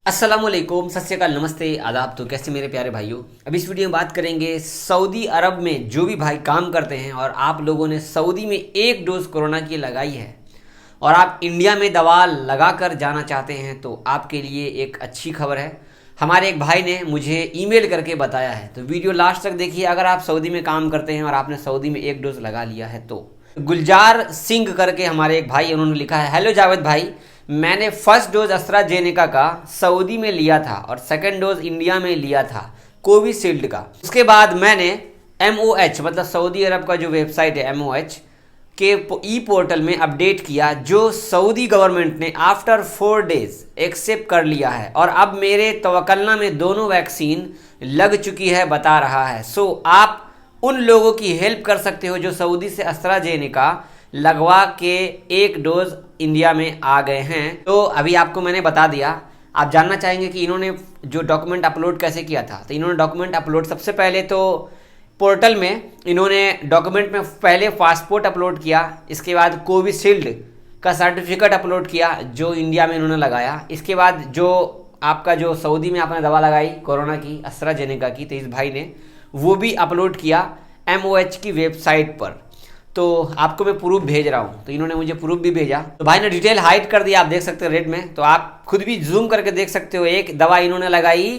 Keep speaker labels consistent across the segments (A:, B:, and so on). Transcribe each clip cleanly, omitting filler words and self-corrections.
A: अस्सलामुअलैकुम, सत श्री अकाल, नमस्ते, आदाब। तो कैसे मेरे प्यारे भाइयों, अब इस वीडियो में बात करेंगे सऊदी अरब में जो भी भाई काम करते हैं और आप लोगों ने सऊदी में एक डोज कोरोना की लगाई है और आप इंडिया में दवा लगा कर जाना चाहते हैं तो आपके लिए एक अच्छी खबर है। हमारे एक भाई ने मुझे ईमेल करके बताया है, तो वीडियो लास्ट तक देखिए। अगर आप सऊदी में काम करते हैं और आपने सऊदी में एक डोज लगा लिया है तो गुलजार सिंह करके हमारे एक भाई, उन्होंने लिखा है, हेलो जावेद भाई, मैंने फर्स्ट डोज एस्ट्राजेनेका का सऊदी में लिया था और सेकंड डोज इंडिया में लिया था कोविशील्ड का। उसके बाद मैंने MOH मतलब सऊदी अरब का जो वेबसाइट है MOH के ई पोर्टल में अपडेट किया, जो सऊदी गवर्नमेंट ने आफ्टर 4 डेज एक्सेप्ट कर लिया है और अब मेरे तवक्कलना में दोनों वैक्सीन लग चुकी है बता रहा है। सो आप उन लोगों की हेल्प कर सकते हो जो सऊदी से एस्ट्राजेनेका लगवा के एक डोज इंडिया में आ गए हैं। तो अभी आपको मैंने बता दिया। आप जानना चाहेंगे कि इन्होंने जो डॉक्यूमेंट अपलोड कैसे किया था, तो इन्होंने डॉक्यूमेंट अपलोड सबसे पहले तो पोर्टल में इन्होंने डॉक्यूमेंट में पहले पासपोर्ट अपलोड किया, इसके बाद कोविशील्ड का सर्टिफिकेट अपलोड किया जो इंडिया में इन्होंने लगाया, इसके बाद जो आपका जो सऊदी में आपने दवा लगाई कोरोना की एस्ट्राजेनेका की, तो इस भाई ने वो भी अपलोड किया MOH की वेबसाइट पर। तो आपको मैं प्रूफ भेज रहा हूँ, तो इन्होंने मुझे प्रूफ भी भेजा। तो भाई ने डिटेल हाइड कर दिया, आप देख सकते हो रेड में, तो आप खुद भी जूम करके देख सकते हो। एक दवा इन्होंने लगाई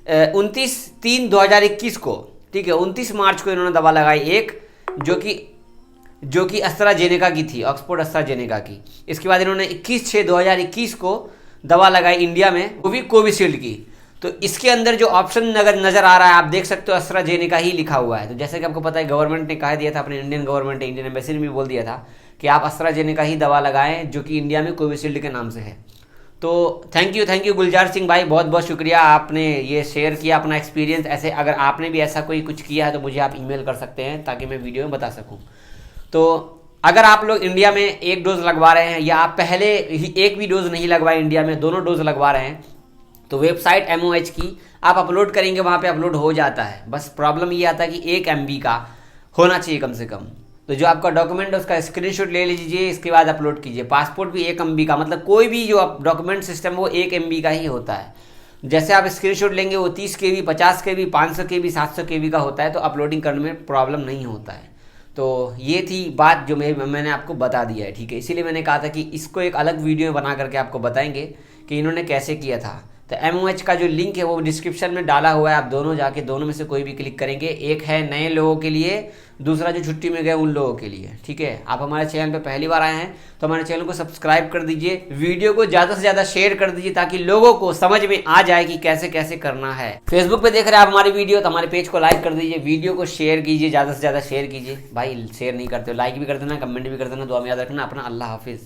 A: 29/3/2021 को, ठीक है, 29 मार्च को इन्होंने दवा लगाई एक, जो कि एस्ट्राजेनेका की थी, ऑक्सफोर्ड एस्ट्राजेनेका की। इसके बाद इन्होंने 21/6/2021 को दवा लगाई इंडिया में, वो भी कोविशील्ड की। तो इसके अंदर जो ऑप्शन नज़र आ रहा है, आप देख सकते हो एस्ट्राजेनेका ही लिखा हुआ है। तो जैसे कि आपको पता है, गवर्नमेंट ने कह दिया था, अपने इंडियन गवर्नमेंट ने, इंडियन एम्बेसी ने भी बोल दिया था कि आप एस्ट्राजेनेका ही दवा लगाएं जो कि इंडिया में कोविशील्ड के नाम से है। तो थैंक यू गुलजार सिंह भाई, बहुत बहुत शुक्रिया, आपने ये शेयर किया अपना एक्सपीरियंस। ऐसे अगर आपने भी ऐसा कोई कुछ किया है तो मुझे आप ईमेल कर सकते हैं ताकि मैं वीडियो में बता सकूँ। तो अगर आप लोग इंडिया में एक डोज लगवा रहे हैं या आप पहले ही एक भी डोज नहीं लगवाए, इंडिया में दोनों डोज लगवा रहे हैं, तो वेबसाइट MOH की आप अपलोड करेंगे, वहाँ पे अपलोड हो जाता है। बस प्रॉब्लम ये आता है कि 1 MB का होना चाहिए कम से कम। तो जो आपका डॉक्यूमेंट है उसका स्क्रीनशॉट ले लीजिए, इसके बाद अपलोड कीजिए। पासपोर्ट भी 1 MB का, मतलब कोई भी जो डॉक्यूमेंट सिस्टम वो 1 MB का ही होता है। जैसे आप स्क्रीनशॉट लेंगे वो 30 KB, 50 KB, 500 KB, 700 KB का होता है, तो अपलोडिंग करने में प्रॉब्लम नहीं होता है। तो ये थी बात जो मैंने आपको बता दिया है, ठीक है। इसीलिए मैंने कहा था कि इसको एक अलग वीडियो बना करके आपको बताएंगे कि इन्होंने कैसे किया था। तो MOH का जो लिंक है वो डिस्क्रिप्शन में डाला हुआ है, आप दोनों जाके दोनों में से कोई भी क्लिक करेंगे। एक है नए लोगों के लिए, दूसरा जो छुट्टी में गए उन लोगों के लिए, ठीक है। आप हमारे चैनल पे पहली बार आए हैं तो हमारे चैनल को सब्सक्राइब कर दीजिए, वीडियो को ज़्यादा से ज़्यादा शेयर कर दीजिए ताकि लोगों को समझ में आ जाए कि कैसे कैसे करना है। फेसबुक पे देख रहे हैं आप हमारी वीडियो, तो हमारे पेज को लाइक कर दीजिए, वीडियो को शेयर कीजिए, ज़्यादा से ज़्यादा शेयर कीजिए। भाई शेयर नहीं करते हो, लाइक भी कर देना, कमेंट भी कर देना। दुआ में याद रखना अपना। अल्लाह हाफिज़।